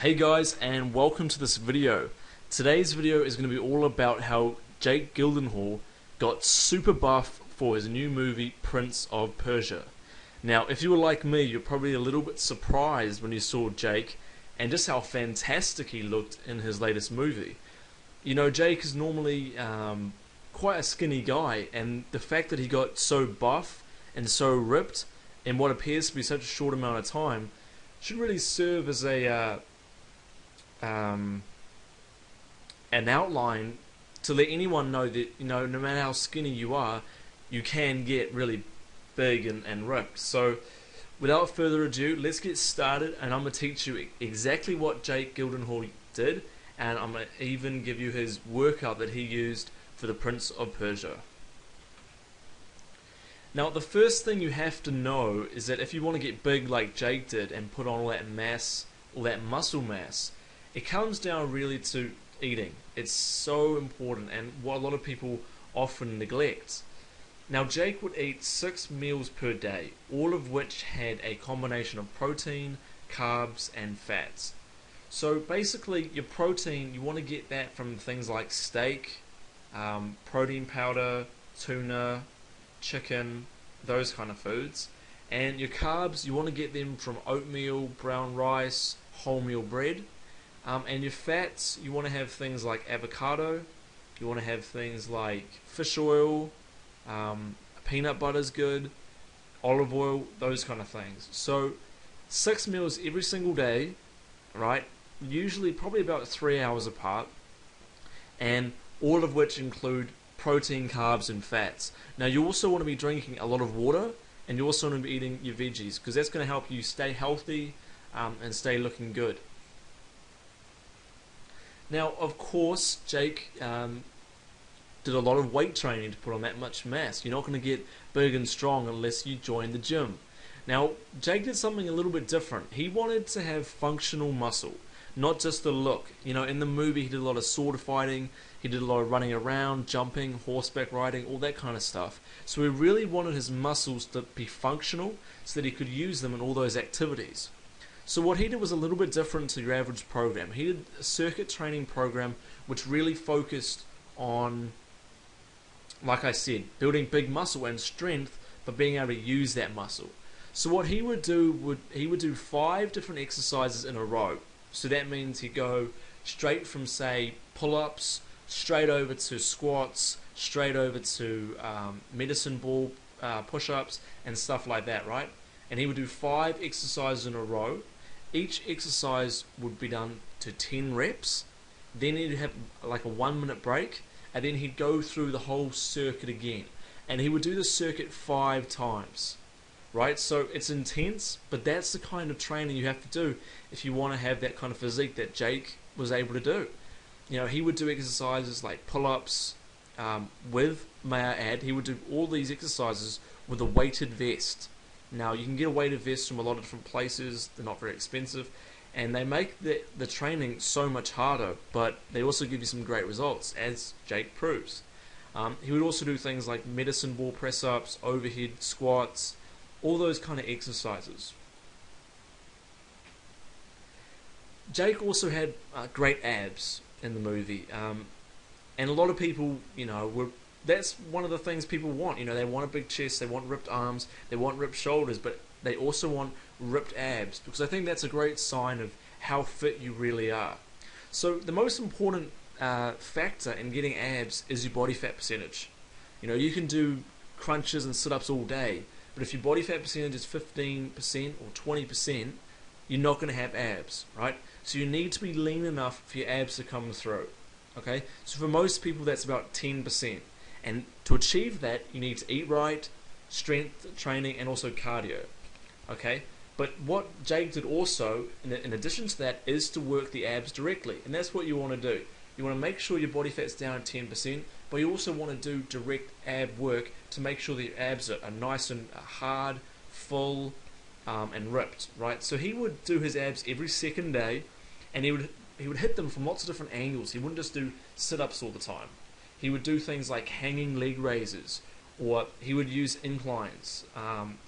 Hey guys, and welcome to this video. Today's video is going to be all about how Jake Gyllenhaal got super buff for his new movie Prince of Persia. Now, if you were like me, you're probably a little bit surprised when you saw Jake and just how fantastic he looked in his latest movie. You know, Jake is normally quite a skinny guy, and the fact that he got so buff and so ripped in what appears to be such a short amount of time should really serve as an outline to let anyone know that, you know, no matter how skinny you are, you can get really big and ripped. So without further ado, let's get started, and I'm going to teach you exactly what Jake Gyllenhaal did, and I'm going to even give you his workout that he used for the Prince of Persia. Now, the first thing you have to know is that if you want to get big like Jake did and put on all that mass, all that muscle mass, it comes down really to eating. It's so important, and what a lot of people often neglect. Now, Jake would eat 6 meals per day, all of which had a combination of protein, carbs, and fats. So basically, your protein, you want to get that from things like steak, protein powder, tuna, chicken, those kind of foods. And your carbs, you want to get them from oatmeal, brown rice, wholemeal bread. And your fats, you want to have things like avocado, you want to have things like fish oil, peanut butter's good, olive oil, those kind of things. So 6 meals every single day, right? Usually probably about 3 hours apart, and all of which include protein, carbs, and fats. Now, you also want to be drinking a lot of water, and you also want to be eating your veggies, because that's going to help you stay healthy and stay looking good. Now, of course, Jake did a lot of weight training to put on that much mass. You're not going to get big and strong unless you join the gym. Now, Jake did something a little bit different. He wanted to have functional muscle, not just the look. You know, in the movie, he did a lot of sword fighting, he did a lot of running around, jumping, horseback riding, all that kind of stuff. So he really wanted his muscles to be functional so that he could use them in all those activities. So what he did was a little bit different to your average program. He did a circuit training program which really focused on, like I said, building big muscle and strength, but being able to use that muscle. So what he would do, he would do 5 different exercises in a row. So that means he'd go straight from, say, pull-ups, straight over to squats, straight over to medicine ball push-ups and stuff like that, right? And he would do 5 exercises in a row. Each exercise would be done to 10 reps. Then he'd have like a 1-minute break, and then he'd go through the whole circuit again. And he would do the circuit 5 times, right? So it's intense, but that's the kind of training you have to do if you want to have that kind of physique that Jake was able to do. You know, he would do exercises like pull-ups with, may I add, he would do all these exercises with a weighted vest. Now, you can get a weighted vest from a lot of different places. They're not very expensive, and they make the training so much harder, but they also give you some great results, as Jake proves. He would also do things like medicine ball press-ups, overhead squats, all those kind of exercises. Jake also had great abs in the movie, and a lot of people, you know, that's one of the things people want. You know, they want a big chest, they want ripped arms, they want ripped shoulders, but they also want ripped abs, because I think that's a great sign of how fit you really are. So the most important factor in getting abs is your body fat percentage. You know, you can do crunches and sit-ups all day, but if your body fat percentage is 15% or 20%, you're not going to have abs, right? So you need to be lean enough for your abs to come through. Okay, so for most people that's about 10%. And to achieve that, you need to eat right, strength training, and also cardio. Okay? But what Jake did also, in addition to that, is to work the abs directly. And that's what you want to do. You want to make sure your body fat's down at 10%, but you also want to do direct ab work to make sure that your abs are nice and hard, full, and ripped. Right? So he would do his abs every second day, and he would hit them from lots of different angles. He wouldn't just do sit-ups all the time. He would do things like hanging leg raises, or he would use inclines,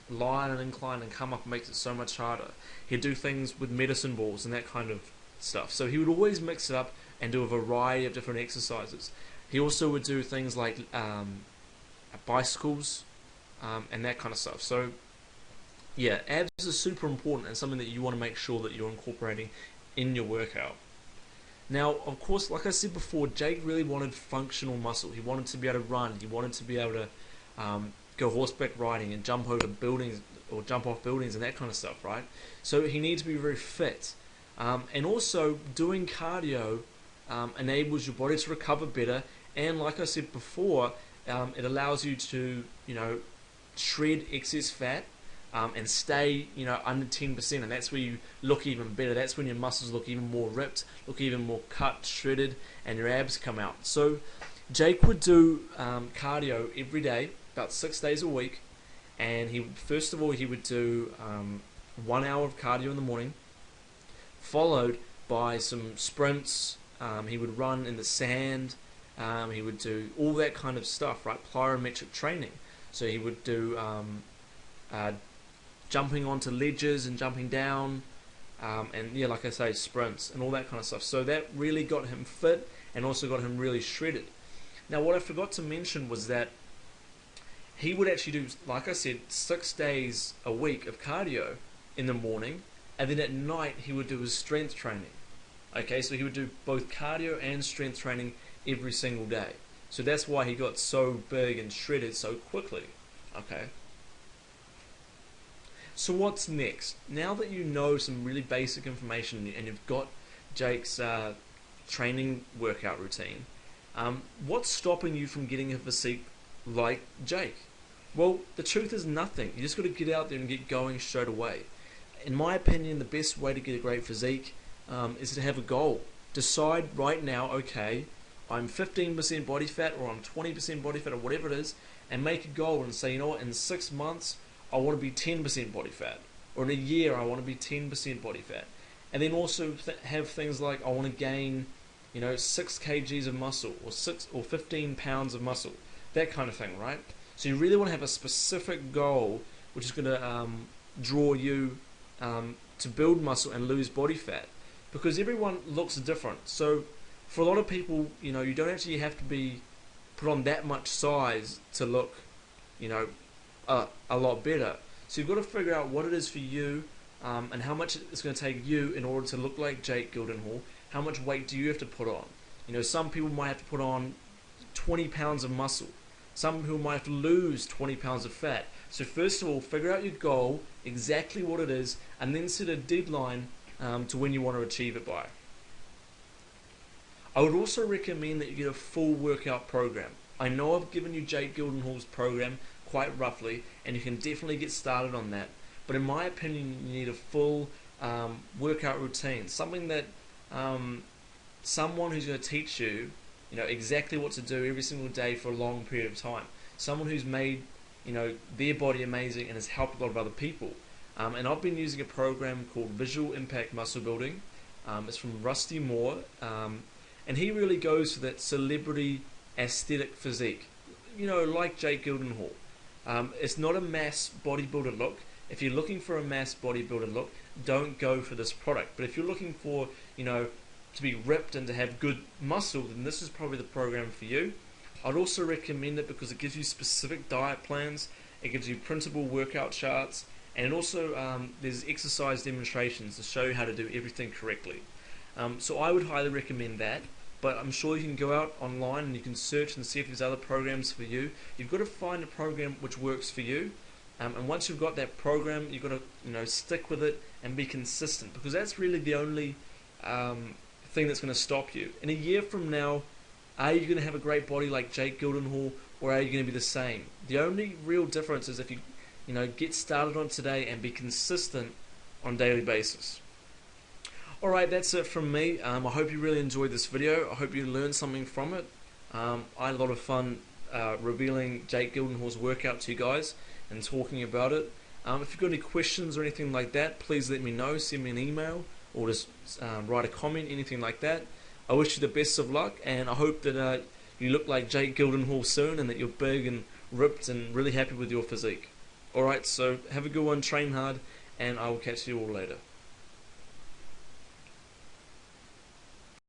lie on an incline and come up, and makes it so much harder. He'd do things with medicine balls and that kind of stuff. So he would always mix it up and do a variety of different exercises. He also would do things like bicycles and that kind of stuff. So yeah, abs is super important and something that you want to make sure that you're incorporating in your workout. Now, of course, like I said before, Jake really wanted functional muscle. He wanted to be able to run. He wanted to be able to go horseback riding and jump over buildings or jump off buildings and that kind of stuff, right? So he needs to be very fit. And also, doing cardio enables your body to recover better. And like I said before, it allows you to, shred excess fat and stay, under 10%, and that's where you look even better. That's when your muscles look even more ripped, look even more cut, shredded, and your abs come out. So Jake would do cardio every day, about 6 days a week, and he would do 1 hour of cardio in the morning, followed by some sprints. He would run in the sand. He would do all that kind of stuff, right? Plyometric training. So he would do jumping onto ledges and jumping down, and yeah, like I say, sprints and all that kind of stuff. So that really got him fit and also got him really shredded. Now, what I forgot to mention was that he would actually do, like I said, 6 days a week of cardio in the morning, and then at night he would do his strength training. Okay, so he would do both cardio and strength training every single day. So that's why he got so big and shredded so quickly. Okay. So what's next? Now that you know some really basic information and you've got Jake's training workout routine, what's stopping you from getting a physique like Jake? Well, the truth is nothing. You just got to get out there and get going straight away. In my opinion, the best way to get a great physique is to have a goal. Decide right now, okay, I'm 15% body fat or I'm 20% body fat or whatever it is, and make a goal and say, you know what, in 6 months I want to be 10% body fat, or in a year I want to be 10% body fat. And then also have things like, I want to gain 6 kgs of muscle, or 6 or 15 pounds of muscle, that kind of thing, right? So you really want to have a specific goal which is going to draw you to build muscle and lose body fat, because everyone looks different. So for a lot of people, you don't actually have to be put on that much size to look, a lot better. So you've got to figure out what it is for you, and how much it's going to take you in order to look like Jake Gyllenhaal. How much weight do you have to put on? Some people might have to put on 20 pounds of muscle. Some people might have to lose 20 pounds of fat. So first of all, figure out your goal, exactly what it is, and then set a deadline to when you want to achieve it by. I would also recommend that you get a full workout program. I know I've given you Jake Gyllenhaal's program quite roughly, and you can definitely get started on that. But in my opinion, you need a full workout routine, something that someone who's going to teach you, exactly what to do every single day for a long period of time. Someone who's made, their body amazing and has helped a lot of other people. And I've been using a program called Visual Impact Muscle Building. It's from Rusty Moore, and he really goes for that celebrity aesthetic physique, like Jake Gyllenhaal. It's not a mass bodybuilder look. If you're looking for a mass bodybuilder look, don't go for this product. But if you're looking for, to be ripped and to have good muscle, then this is probably the program for you. I'd also recommend it because it gives you specific diet plans, it gives you printable workout charts, and it also there's exercise demonstrations to show you how to do everything correctly. So I would highly recommend that. But I'm sure you can go out online and you can search and see if there's other programs for you. You've got to find a program which works for you, and once you've got that program, you've got to stick with it and be consistent, because that's really the only thing that's going to stop you. In a year from now, are you going to have a great body like Jake Gyllenhaal, or are you going to be the same? The only real difference is if you get started on today and be consistent on a daily basis. Alright, that's it from me. I hope you really enjoyed this video. I hope you learned something from it. I had a lot of fun revealing Jake Gyllenhaal's workout to you guys and talking about it. If you've got any questions or anything like that, please let me know. Send me an email or just write a comment, anything like that. I wish you the best of luck, and I hope that you look like Jake Gyllenhaal soon and that you're big and ripped and really happy with your physique. Alright, so have a good one, train hard, and I will catch you all later.